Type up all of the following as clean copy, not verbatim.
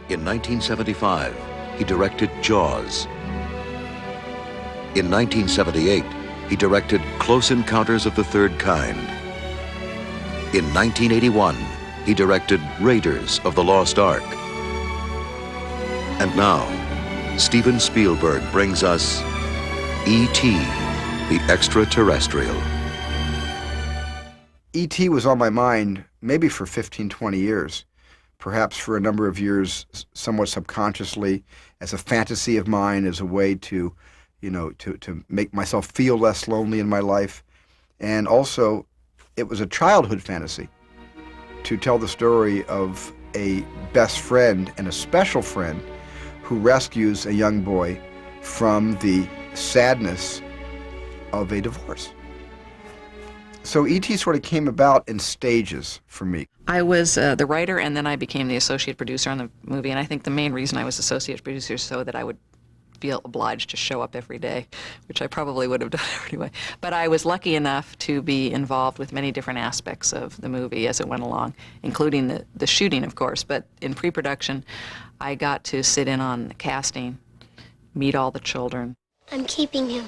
In 1975, he directed Jaws. In 1978, he directed Close Encounters of the Third Kind. In 1981, he directed Raiders of the Lost Ark. And now, Steven Spielberg brings us E.T., the Extraterrestrial. E.T. was on my mind maybe for 15, 20 years, perhaps for a number of years somewhat subconsciously, as a fantasy of mine, as a way to make myself feel less lonely in my life. And also, it was a childhood fantasy to tell the story of a best friend and a special friend who rescues a young boy from the sadness of a divorce. So E.T. sort of came about in stages for me. I was the writer, and then I became the associate producer on the movie, and I think the main reason I was associate producer is so that I would feel obliged to show up every day, which I probably would have done anyway. But I was lucky enough to be involved with many different aspects of the movie as it went along, including the shooting, of course. But in pre-production, I got to sit in on the casting, meet all the children. I'm keeping him.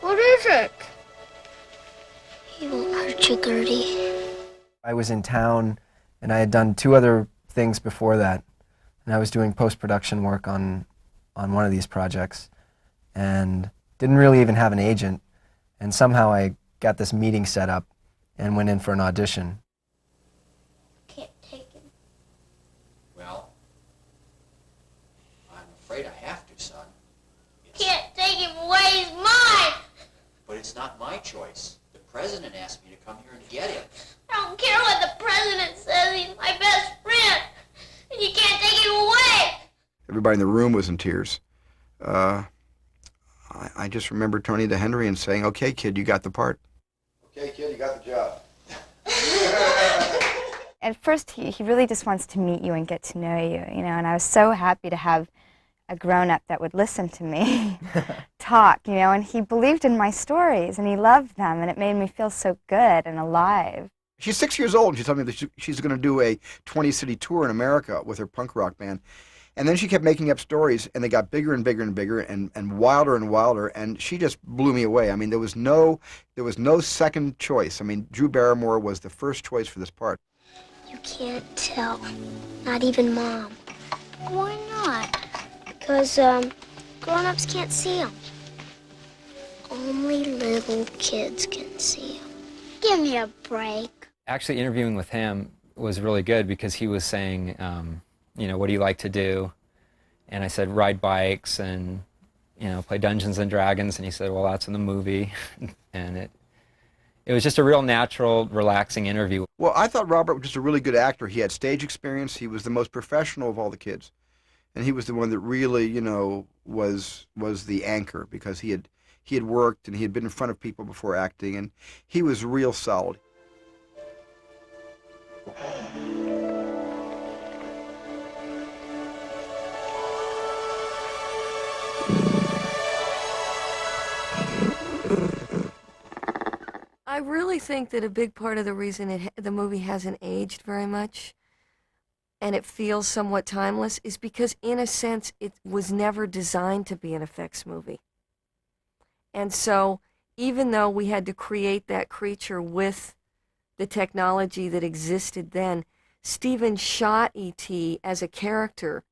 What is it? He won't hurt you, Gertie. I was in town, and I had done 2 other things before that. And I was doing post-production work on one of these projects, and didn't really even have an agent. And somehow I got this meeting set up and went in for an audition. Can't take him. Well, I'm afraid I have to, son. Can't take him away, he's mine! But it's not my choice. The president asked me to come here and get him. I don't care what the president says, he's my best friend! And you can't take him away! Everybody in the room was in tears. I just remember turning to Henry and saying, "Okay, kid, you got the part." "Okay, kid, you got the job." At first, he really just wants to meet you and get to know you, and I was so happy to have a grown-up that would listen to me talk, and he believed in my stories, and he loved them, and it made me feel so good and alive. She's 6 years old, and she told me that she's going to do a 20-city tour in America with her punk rock band. And then she kept making up stories, and they got bigger and bigger and bigger and wilder, and she just blew me away. I mean, there was no second choice. I mean, Drew Barrymore was the first choice for this part. You can't tell. Not even Mom. Why not? Because, grown-ups can't see him. Only little kids can see him. Give me a break. Actually, interviewing with him was really good because he was saying, what do you like to do? And I said, ride bikes and, play Dungeons and Dragons. And he said, well, that's in the movie. And it was just a real natural, relaxing interview. Well, I thought Robert was just a really good actor. He had stage experience. He was the most professional of all the kids. And he was the one that really, was the anchor because he had worked and he had been in front of people before acting, and he was real solid. I really think that a big part of the reason the movie hasn't aged very much and it feels somewhat timeless is because, in a sense, it was never designed to be an effects movie. And so, even though we had to create that creature with the technology that existed then, Steven shot E.T. as a character.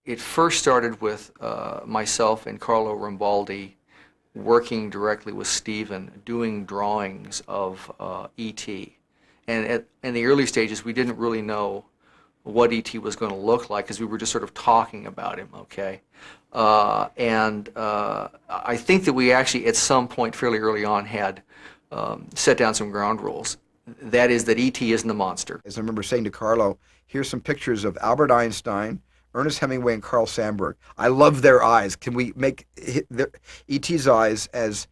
It first started with myself and Carlo Rambaldi working directly with Steven, doing drawings of E.T. And in the early stages, we didn't really know what E.T. was going to look like because we were just sort of talking about him, okay? I think that we actually, at some point fairly early on, had set down some ground rules. That is that E.T. isn't a monster. As I remember saying to Carlo, here's some pictures of Albert Einstein, Ernest Hemingway, and Carl Sandburg. I love their eyes. Can we make E.T.'s eyes as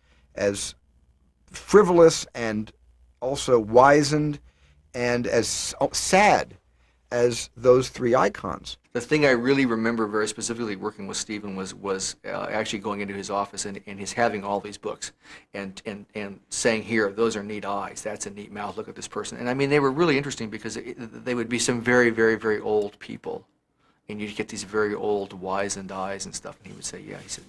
frivolous and also wizened and as sad as those three icons. The thing I really remember very specifically working with Stephen was actually going into his office and his having all these books and saying, here, those are neat eyes, that's a neat mouth, look at this person. And I mean, they were really interesting because they would be some very, very, very old people. And you'd get these very old wizened eyes and stuff. And he would say, yeah, he said,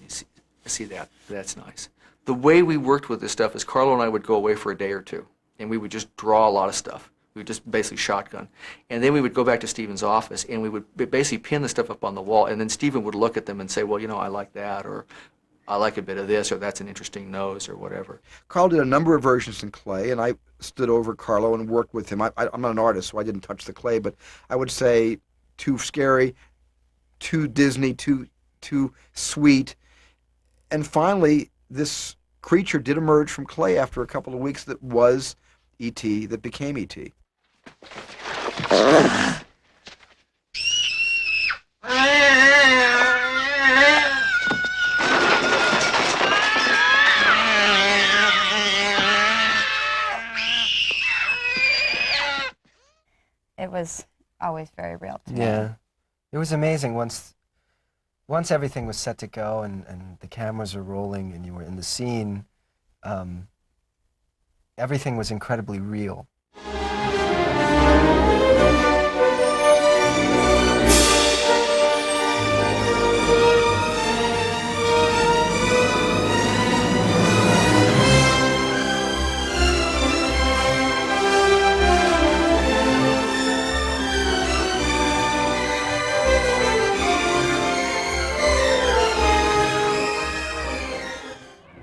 I see that, that's nice. The way we worked with this stuff is Carlo and I would go away for a day or two, and we would just draw a lot of stuff. We would just basically shotgun. And then we would go back to Stephen's office, and we would basically pin the stuff up on the wall, and then Stephen would look at them and say, well, you know, I like that, or I like a bit of this, or that's an interesting nose, or whatever. Carl did a number of versions in clay, and I stood over Carlo and worked with him. I'm not an artist, so I didn't touch the clay, but I would say too scary, too Disney, too sweet. And finally, this creature did emerge from clay after a couple of weeks that was E.T., that became E.T. It was always very real to me. Yeah. It was amazing once everything was set to go and the cameras were rolling and you were in the scene, everything was incredibly real.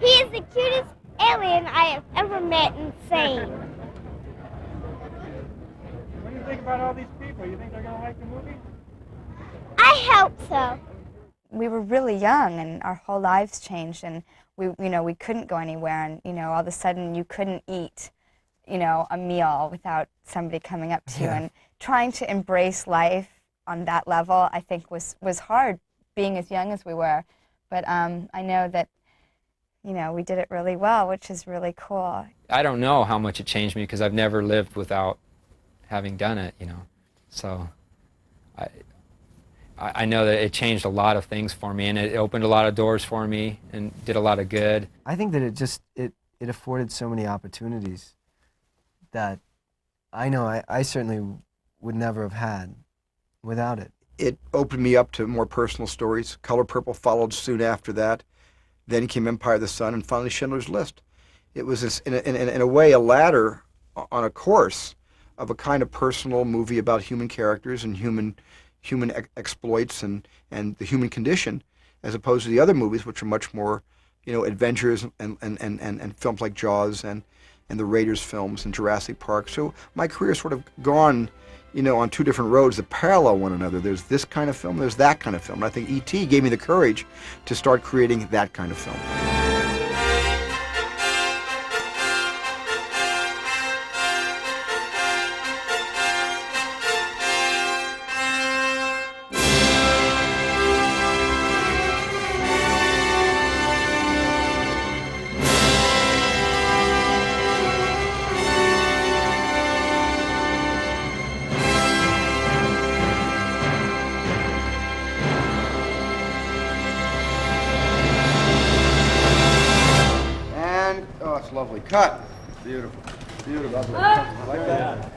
He is the cutest alien I have ever met and seen. What do you think about all these people? You think they're going to like the movie? I hope so. We were really young, and our whole lives changed, and we couldn't go anywhere, and all of a sudden you couldn't eat, a meal without somebody coming up to you, and trying to embrace life on that level, I think was hard, being as young as we were. But I know that we did it really well, which is really cool. I don't know how much it changed me because I've never lived without having done it, So I know that it changed a lot of things for me, and it opened a lot of doors for me and did a lot of good. I think that it afforded so many opportunities that I know I certainly would never have had without it. It opened me up to more personal stories. Color Purple followed soon after that. Then came Empire of the Sun, and finally Schindler's List. It was, in a way, a ladder on a course of a kind of personal movie about human characters and human exploits and the human condition, as opposed to the other movies, which are much more, adventures and films like Jaws and the Raiders films and Jurassic Park. So my career sort of gone, on two different roads that parallel one another. There's this kind of film, there's that kind of film. And I think E.T. gave me the courage to start creating that kind of film. Lovely cut. Beautiful. Beautiful. Like that.